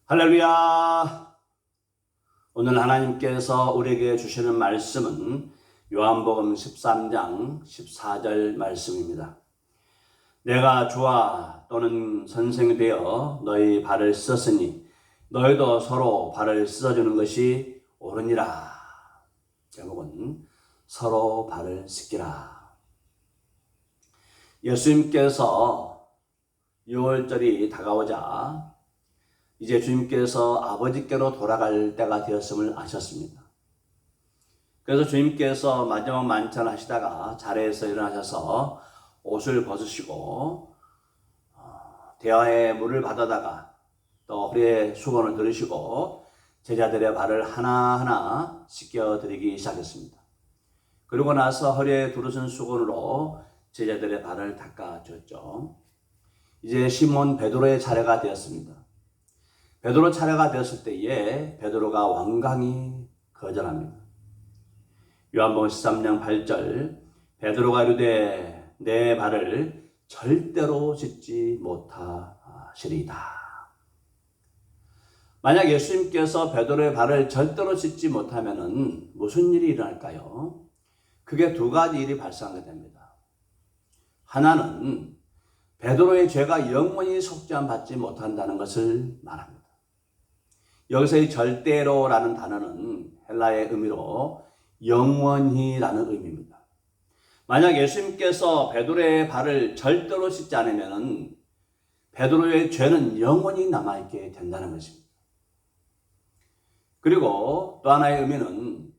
할렐루야! 오늘 하나님께서 우리에게 주시는 말씀은 요한복음 13장 14절 말씀입니다. 내가 주와 또는 선생이 되어 너희 발을 씻었으니 너희도 서로 발을 씻어주는 것이 옳으니라. 제목은 서로 발을 씻기라. 예수님께서 6월절이 다가오자 이제 주님께서 아버지께로 돌아갈 때가 되었음을 아셨습니다. 그래서 주님께서 마지막 만찬 하시다가 자리에서 일어나셔서 옷을 벗으시고 대야에 물을 받아다가 또 허리에 수건을 들으시고 제자들의 발을 하나하나 씻겨드리기 시작했습니다. 그리고 나서 허리에 두르신 수건으로 제자들의 발을 닦아줬죠. 이제 시몬 베드로의 차례가 되었습니다. 베드로 차례가 되었을 때에 베드로가 완강히 거절합니다. 요한복음 13장 8절 베드로가 이르되 내 발을 절대로 씻지 못하시리이다. 만약 예수님께서 베드로의 발을 절대로 씻지 못하면 무슨 일이 일어날까요? 크게 두 가지 일이 발생하게 됩니다. 하나는 베드로의 죄가 영원히 속죄함 받지 못한다는 것을 말합니다. 여기서 이 절대로라는 단어는 헬라의 의미로 영원히라는 의미입니다. 만약 예수님께서 베드로의 발을 절대로 씻지 않으면 베드로의 죄는 영원히 남아있게 된다는 것입니다. 그리고 또 하나의 의미는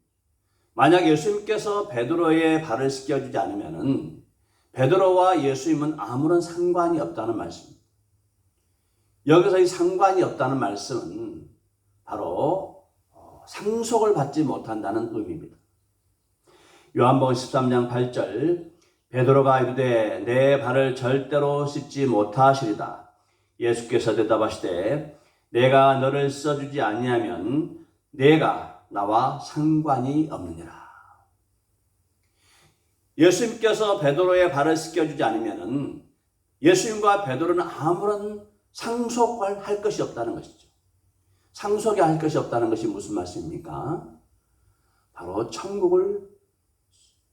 만약 예수님께서 베드로의 발을 씻겨주지 않으면 베드로와 예수님은 아무런 상관이 없다는 말씀입니다. 여기서 이 상관이 없다는 말씀은 바로 상속을 받지 못한다는 의미입니다. 요한복음 13장 8절 베드로가 이르되 내 발을 절대로 씻지 못하시리다. 예수께서 대답하시되 내가 너를 씻어주지 아니하면 내가 나와 상관이 없느니라. 예수님께서 베드로의 발을 씻겨주지 않으면 예수님과 베드로는 아무런 상속을 할 것이 없다는 것이죠. 상속이 할 것이 없다는 것이 무슨 말씀입니까? 바로 천국을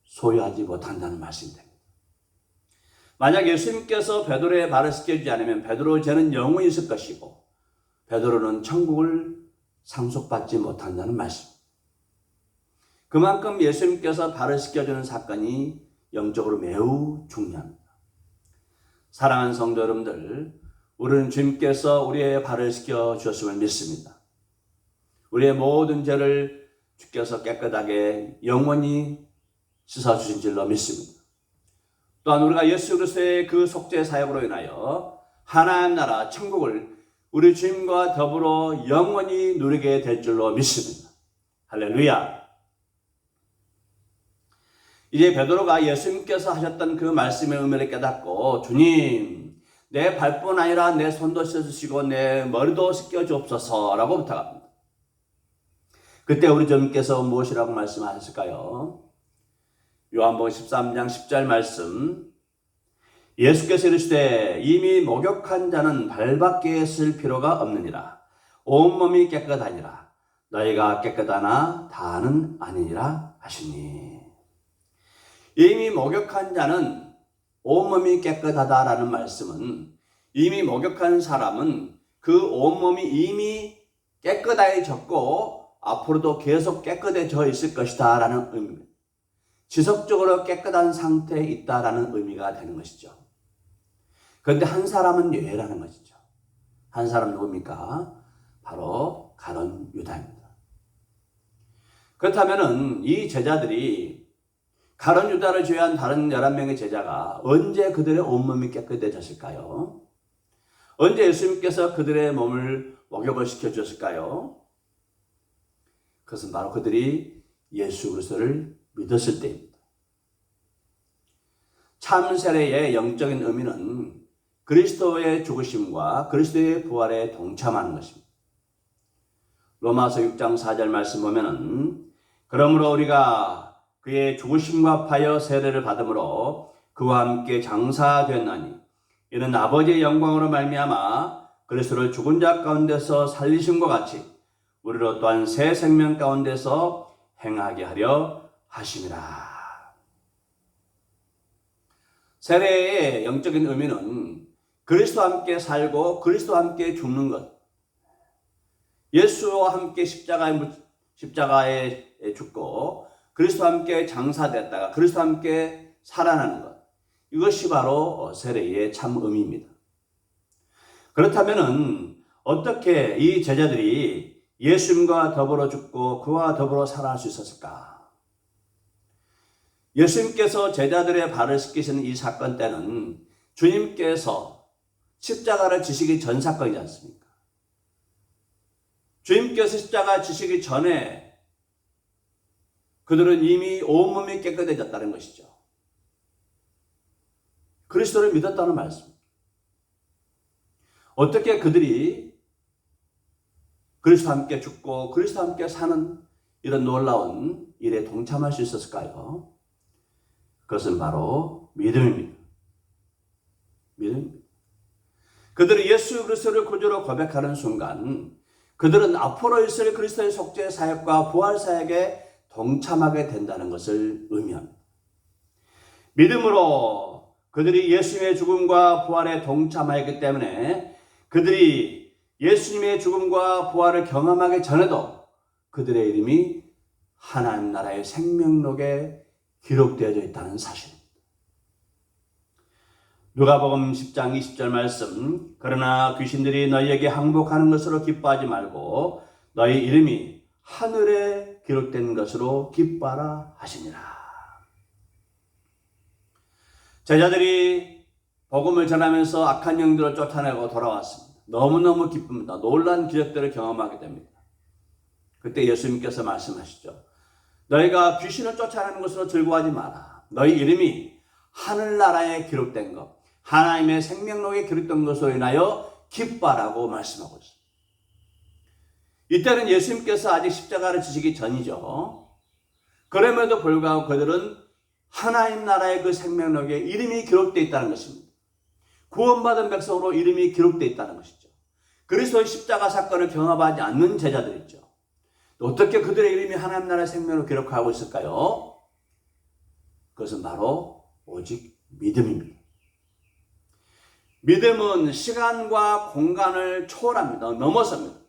소유하지 못한다는 말씀이 됩니다. 만약 예수님께서 베드로의 발을 씻겨주지 않으면 베드로의 죄는 영원히 있을 것이고 베드로는 천국을 상속받지 못한다는 말씀. 그만큼 예수님께서 발을 씻겨주는 사건이 영적으로 매우 중요합니다. 사랑하는 성도 여러분들, 우리는 주님께서 우리의 발을 씻겨주셨음을 믿습니다. 우리의 모든 죄를 주께서 깨끗하게 영원히 씻어주신 줄로 믿습니다. 또한 우리가 예수 그리스도의 그 속죄 사역으로 인하여 하나님 나라 천국을 우리 주님과 더불어 영원히 누리게 될 줄로 믿습니다. 할렐루야. 이제 베드로가 예수님께서 하셨던 그 말씀의 의미를 깨닫고 주님 내 발뿐 아니라 내 손도 씻어주시고 내 머리도 씻겨주옵소서라고 부탁합니다. 그때 우리 주님께서 무엇이라고 말씀하셨을까요? 요한복음 13장 10절 말씀 예수께서 이르시되 이미 목욕한 자는 발밖에 쓸 필요가 없느니라. 온몸이 깨끗하니라. 너희가 깨끗하나 다는 아니니라 하시니. 이미 목욕한 자는 온몸이 깨끗하다라는 말씀은 이미 목욕한 사람은 그 온몸이 이미 깨끗해졌고 앞으로도 계속 깨끗해져 있을 것이다 라는 의미입니다. 지속적으로 깨끗한 상태에 있다라는 의미가 되는 것이죠. 그런데 한 사람은 예외라는 것이죠. 한 사람 누굽니까? 바로 가룟 유다입니다. 그렇다면 이 제자들이 가룟 유다를 제외한 다른 11명의 제자가 언제 그들의 온몸이 깨끗해졌을까요? 언제 예수님께서 그들의 몸을 목욕을 시켜주셨을까요? 그것은 바로 그들이 예수 그리스도를 믿었을 때입니다. 참 세례의 영적인 의미는 그리스도의 죽으심과 그리스도의 부활에 동참하는 것입니다. 로마서 6장 4절 말씀 보면은 그러므로 우리가 그의 죽으심과 합하여 세례를 받음으로 그와 함께 장사되었나니 이는 아버지의 영광으로 말미암아 그리스도를 죽은 자 가운데서 살리심과 같이 우리로 또한 새 생명 가운데서 행하게 하려 하심이라. 세례의 영적인 의미는 그리스도와 함께 살고 그리스도와 함께 죽는 것, 예수와 함께 십자가에 죽고 그리스도와 함께 장사됐다가 그리스도와 함께 살아나는 것, 이것이 바로 세례의 참 의미입니다. 그렇다면 어떻게 이 제자들이 예수님과 더불어 죽고 그와 더불어 살아날 수 있었을까? 예수님께서 제자들의 발을 씻기시는 이 사건 때는 주님께서 십자가를 지시기 전 사건이지 않습니까? 주님께서 십자가 지시기 전에 그들은 이미 온몸이 깨끗해졌다는 것이죠. 그리스도를 믿었다는 말씀입니다. 어떻게 그들이 그리스도와 함께 죽고 그리스도와 함께 사는 이런 놀라운 일에 동참할 수 있었을까요? 그것은 바로 믿음입니다. 믿음입니다. 그들이 예수 그리스도를 구주로 고백하는 순간 그들은 앞으로 있을 그리스도의 속죄 사역과 부활 사역에 동참하게 된다는 것을 의미합니다. 믿음으로 그들이 예수님의 죽음과 부활에 동참하였기 때문에 그들이 예수님의 죽음과 부활을 경험하기 전에도 그들의 이름이 하나님 나라의 생명록에 기록되어져 있다는 사실입니다. 누가복음 10장 20절 말씀, 그러나 귀신들이 너희에게 항복하는 것으로 기뻐하지 말고 너희 이름이 하늘에 기록된 것으로 기뻐하라 하시니라. 제자들이 복음을 전하면서 악한 영들을 쫓아내고 돌아왔습니다. 너무너무 기쁩니다. 놀라운 기적들을 경험하게 됩니다. 그때 예수님께서 말씀하시죠. 너희가 귀신을 쫓아내는 것으로 즐거워하지 마라. 너희 이름이 하늘나라에 기록된 것, 하나님의 생명록에 기록된 것으로 인하여 기뻐하라고 말씀하고 있습니다. 이때는 예수님께서 아직 십자가를 지시기 전이죠. 그럼에도 불구하고 그들은 하나님 나라의 그 생명록에 이름이 기록되어 있다는 것입니다. 구원받은 백성으로 이름이 기록되어 있다는 것이죠. 그리스도의 십자가 사건을 경험하지 않는 제자들 있죠. 어떻게 그들의 이름이 하나님 나라의 생명으로 기록하고 있을까요? 그것은 바로 오직 믿음입니다. 믿음은 시간과 공간을 초월합니다. 넘어섭니다.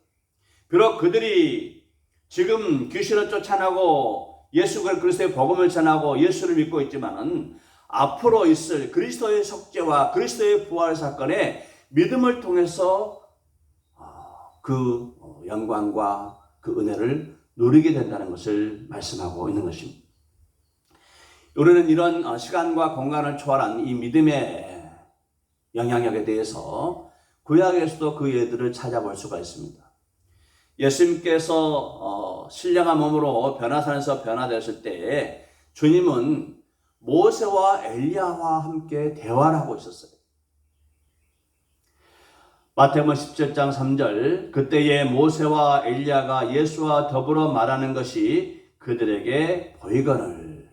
비록 그들이 지금 귀신을 쫓아내고 예수 그리스도의 복음을 전하고 예수를 믿고 있지만은 앞으로 있을 그리스도의 속죄와 그리스도의 부활 사건에 믿음을 통해서 그 영광과 그 은혜를 누리게 된다는 것을 말씀하고 있는 것입니다. 우리는 이런 시간과 공간을 초월한 이 믿음의 영향력에 대해서 구약에서도 그 예들을 찾아볼 수가 있습니다. 예수님께서 신령한 몸으로 변화산에서 변화되었을 때 주님은 모세와 엘리야와 함께 대화를 하고 있었어요. 마태복음 17장 3절, 그때에 모세와 엘리야가 예수와 더불어 말하는 것이 그들에게 보이거늘.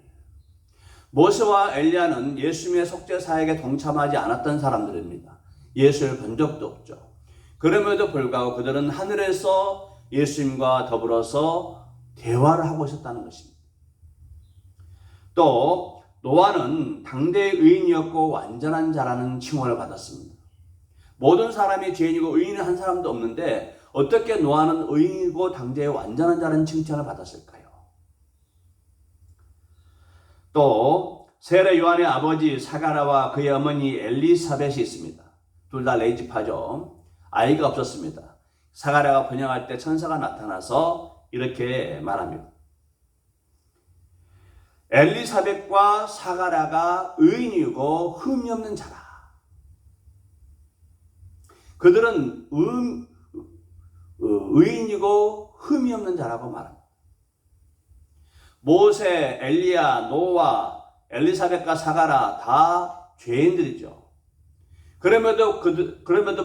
모세와 엘리야는 예수님의 속죄 사역에 동참하지 않았던 사람들입니다. 예수를 본 적도 없죠. 그럼에도 불구하고 그들은 하늘에서 예수님과 더불어서 대화를 하고 있었다는 것입니다. 또 노아는 당대의 의인이었고 완전한 자라는 칭호를 받았습니다. 모든 사람이 죄인이고 의인은 한 사람도 없는데 어떻게 노아는 의인이고 당대의 완전한 자라는 칭찬을 받았을까요? 또 세례 요한의 아버지 사가랴와 그의 어머니 엘리사벳이 있습니다. 둘 다 레이지파죠. 아이가 없었습니다. 사가랴가 번영할 때 천사가 나타나서 이렇게 말합니다. 엘리사벳과 사가랴가 의인이고 흠이 없는 자라. 그들은 의인이고 흠이 없는 자라고 말합니다. 모세, 엘리야, 노아, 엘리사벳과 사가랴 다 죄인들이죠. 그럼에도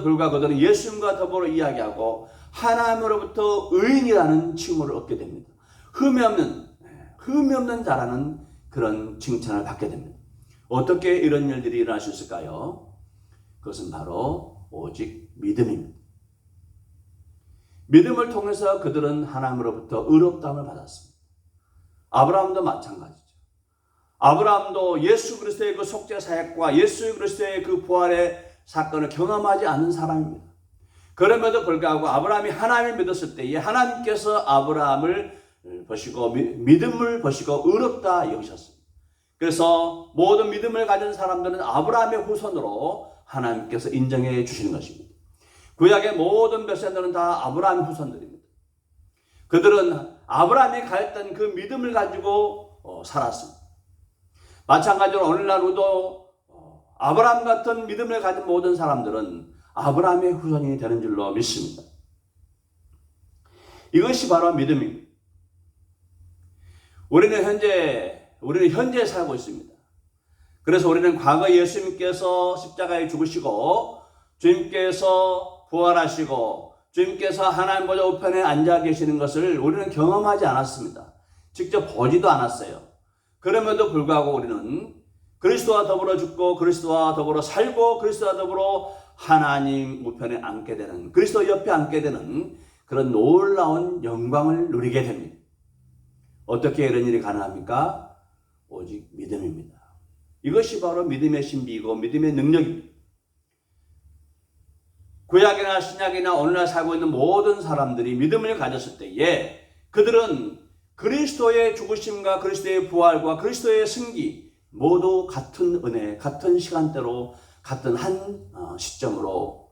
불구하고 그들은 예수님과 더불어 이야기하고 하나님으로부터 의인이라는 칭호를 얻게 됩니다. 흠이 없는 자라는 그런 칭찬을 받게 됩니다. 어떻게 이런 일들이 일어날 수 있을까요? 그것은 바로 오직 믿음입니다. 믿음을 통해서 그들은 하나님으로부터 의롭다함을 받았습니다. 아브라함도 마찬가지죠. 아브라함도 예수 그리스도의 그 속죄 사역과 예수 그리스도의 그 부활의 사건을 경험하지 않는 사람입니다. 그럼에도 불구하고 아브라함이 하나님을 믿었을 때에 하나님께서 아브라함을 보시고 믿음을 보시고 의롭다 여기셨습니다. 그래서 모든 믿음을 가진 사람들은 아브라함의 후손으로 하나님께서 인정해 주시는 것입니다. 구약의 모든 백성들은 다 아브라함의 후손들입니다. 그들은 아브라함이 가졌던 그 믿음을 가지고 살았습니다. 마찬가지로 오늘날 우리도 아브라함 같은 믿음을 가진 모든 사람들은 아브라함의 후손이 되는 줄로 믿습니다. 이것이 바로 믿음입니다. 우리는 현재 살고 있습니다. 그래서 우리는 과거 예수님께서 십자가에 죽으시고 주님께서 부활하시고 주님께서 하나님 보좌 우편에 앉아 계시는 것을 우리는 경험하지 않았습니다. 직접 보지도 않았어요. 그럼에도 불구하고 우리는 그리스도와 더불어 죽고 그리스도와 더불어 살고 그리스도와 더불어 하나님 우편에 앉게 되는, 그리스도 옆에 앉게 되는 그런 놀라운 영광을 누리게 됩니다. 어떻게 이런 일이 가능합니까? 오직 믿음입니다. 이것이 바로 믿음의 신비이고 믿음의 능력입니다. 구약이나 신약이나 오늘날 살고 있는 모든 사람들이 믿음을 가졌을 때에 그들은 그리스도의 죽으심과 그리스도의 부활과 그리스도의 승기 모두 같은 은혜, 같은 시간대로 같은 한 시점으로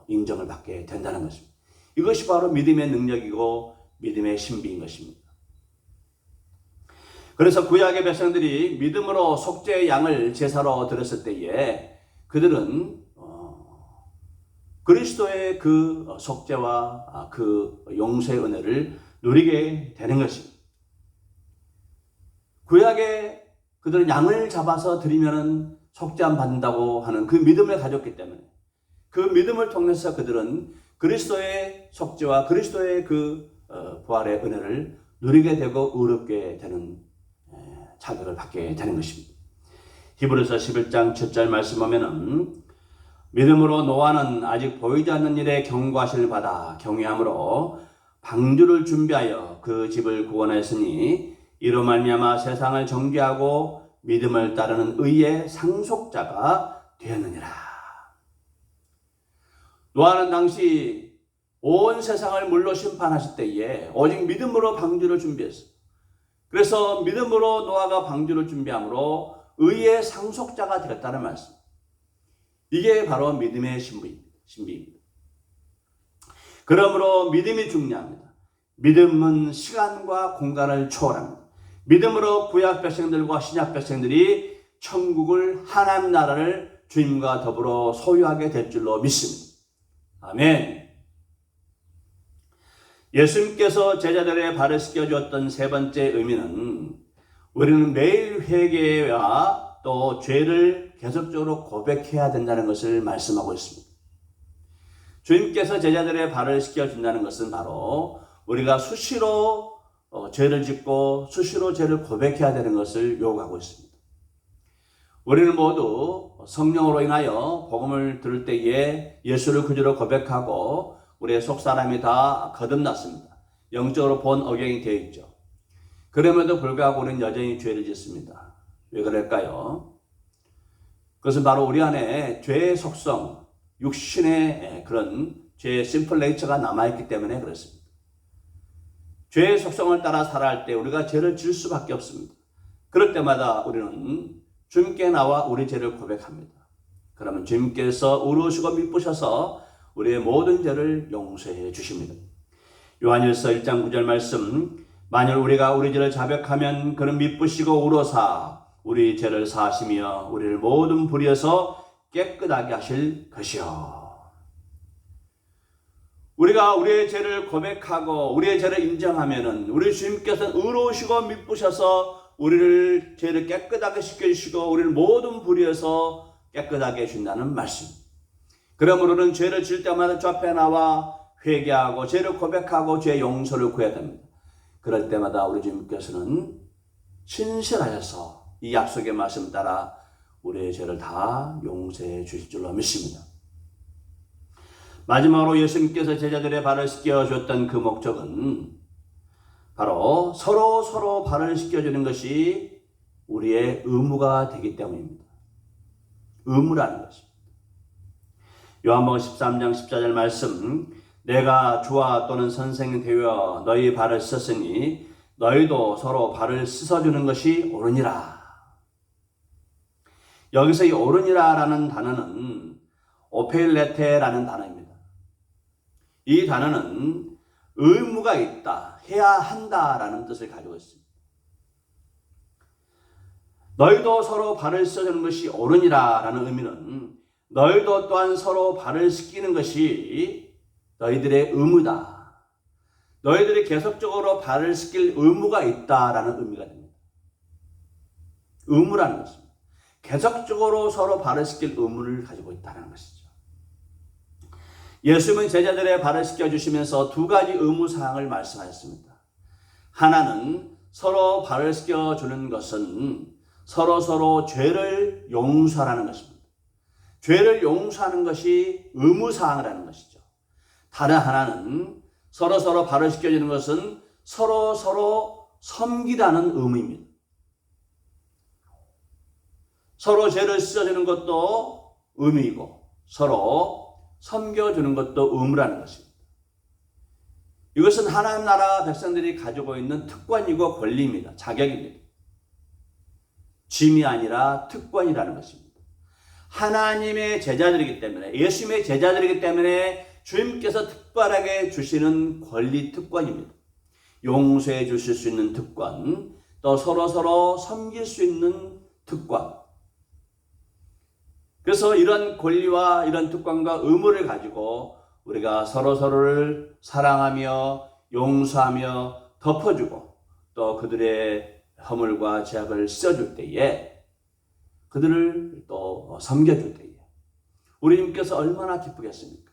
인정을 받게 된다는 것입니다. 이것이 바로 믿음의 능력이고 믿음의 신비인 것입니다. 그래서 구약의 백성들이 믿음으로 속죄의 양을 제사로 드렸을 때에 그들은 그리스도의 그 속죄와 그 용서의 은혜를 누리게 되는 것입니다. 구약에 그들은 양을 잡아서 드리면 속죄함 받는다고 하는 그 믿음을 가졌기 때문에 그 믿음을 통해서 그들은 그리스도의 속죄와 그리스도의 그 부활의 은혜를 누리게 되고 의롭게 되는 자격을 받게 되는 것입니다. 히브리서 11장 7절 말씀 보면은 믿음으로 노아는 아직 보이지 않는 일에 경고하심을 받아 경외함으로 방주를 준비하여 그 집을 구원하였으니 이로 말미암아 세상을 정죄하고 믿음을 따르는 의의 상속자가 되었느니라. 노아는 당시 온 세상을 물로 심판하실 때에 오직 믿음으로 방주를 준비했어요. 그래서 믿음으로 노아가 방주를 준비함으로 의의 상속자가 되었다는 말씀. 이게 바로 믿음의 신비입니다. 그러므로 믿음이 중요합니다. 믿음은 시간과 공간을 초월합니다. 믿음으로 구약 백성들과 신약 백성들이 천국을 하나님 나라를 주님과 더불어 소유하게 될 줄로 믿습니다. 아멘. 예수님께서 제자들의 발을 씻겨주었던 세 번째 의미는 우리는 매일 회개와 또 죄를 계속적으로 고백해야 된다는 것을 말씀하고 있습니다. 주님께서 제자들의 발을 씻겨준다는 것은 바로 우리가 수시로 죄를 짓고 수시로 죄를 고백해야 되는 것을 요구하고 있습니다. 우리는 모두 성령으로 인하여 복음을 들을 때에 예수를 구주로 고백하고 우리의 속사람이 다 거듭났습니다. 영적으로 본 억양이 되어 있죠. 그럼에도 불구하고 우리는 여전히 죄를 짓습니다. 왜 그럴까요? 그것은 바로 우리 안에 죄의 속성, 육신의 그런 죄의 심플 네이처가 남아있기 때문에 그렇습니다. 죄의 속성을 따라 살아갈 때 우리가 죄를 질 수밖에 없습니다. 그럴 때마다 우리는 주님께 나와 우리 죄를 고백합니다. 그러면 주님께서 의로우시고 미쁘셔서 우리의 모든 죄를 용서해 주십니다. 요한일서 1장 9절 말씀, 만일 우리가 우리 죄를 자백하면 그는 미쁘시고 의로사 우리 죄를 사하시며 우리를 모든 불의에서 깨끗하게 하실 것이요. 우리가 우리의 죄를 고백하고 우리의 죄를 인정하면은 우리 주님께서는 의로우시고 미쁘셔서 우리를 죄를 깨끗하게 씻겨주시고 우리를 모든 불의에서 깨끗하게 해준다는 말씀. 그러므로는 죄를 질 때마다 주 앞에 나와 회개하고 죄를 고백하고 죄 용서를 구해야 됩니다. 그럴 때마다 우리 주님께서는 신실하셔서 이 약속의 말씀 따라 우리의 죄를 다 용서해 주실 줄로 믿습니다. 마지막으로 예수님께서 제자들의 발을 씻겨 주었던 그 목적은 바로 서로 발을 씻겨주는 것이 우리의 의무가 되기 때문입니다. 의무라는 것입니다. 요한복음 13장 14절 말씀, 내가 주와 또는 선생이 되어 너희 발을 씻었으니 너희도 서로 발을 씻어주는 것이 옳으니라. 여기서 이 옳으니라라는 단어는 오페일레테라는 단어입니다. 이 단어는 의무가 있다, 해야 한다라는 뜻을 가지고 있습니다. 너희도 서로 발을 씻어주는 것이 옳으니라라는 의미는 너희도 또한 서로 발을 씻기는 것이 너희들의 의무다. 너희들이 계속적으로 발을 씻길 의무가 있다라는 의미가 됩니다. 의무라는 것입니다. 계속적으로 서로 발을 씻길 의무를 가지고 있다는 것이죠. 예수님은 제자들의 발을 씻겨주시면서 두 가지 의무사항을 말씀하셨습니다. 하나는 서로 발을 씻겨주는 것은 서로 죄를 용서하라는 것입니다. 죄를 용서하는 것이 의무사항이라는 것이죠. 다른 하나는 서로 발을 씻겨주는 것은 서로 섬기라는 의무입니다. 서로 죄를 씻어주는 것도 의무이고 서로 섬겨주는 것도 의무라는 것입니다. 이것은 하나님 나라 백성들이 가지고 있는 특권이고 권리입니다. 자격입니다. 짐이 아니라 특권이라는 것입니다. 하나님의 제자들이기 때문에, 예수님의 제자들이기 때문에 주님께서 특별하게 주시는 권리 특권입니다. 용서해 주실 수 있는 특권, 또 서로 섬길 수 있는 특권. 그래서 이런 권리와 이런 특권과 의무를 가지고 우리가 서로를 사랑하며 용서하며 덮어주고 또 그들의 허물과 죄악을 씻어줄 때에, 그들을 또 섬겨줄 때에 우리 주님께서 얼마나 기쁘겠습니까?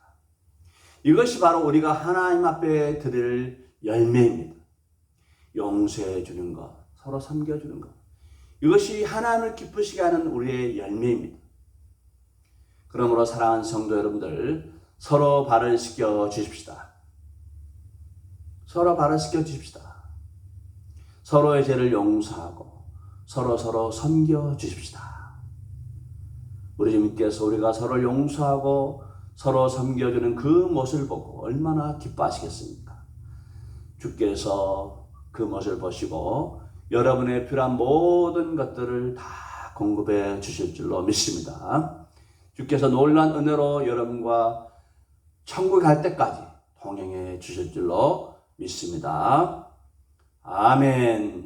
이것이 바로 우리가 하나님 앞에 드릴 열매입니다. 용서해 주는 것, 서로 섬겨주는 것, 이것이 하나님을 기쁘시게 하는 우리의 열매입니다. 그러므로 사랑하는 성도 여러분들, 서로 발을 씻겨 주십시다. 서로 발을 씻겨 주십시다. 서로의 죄를 용서하고 서로 섬겨 주십시다. 우리 주님께서 우리가 서로 용서하고 서로 섬겨주는 그 모습을 보고 얼마나 기뻐하시겠습니까? 주께서 그 모습을 보시고 여러분의 필요한 모든 것들을 다 공급해 주실 줄로 믿습니다. 주께서 놀라운 은혜로 여러분과 천국에 갈 때까지 동행해 주실 줄로 믿습니다. 아멘.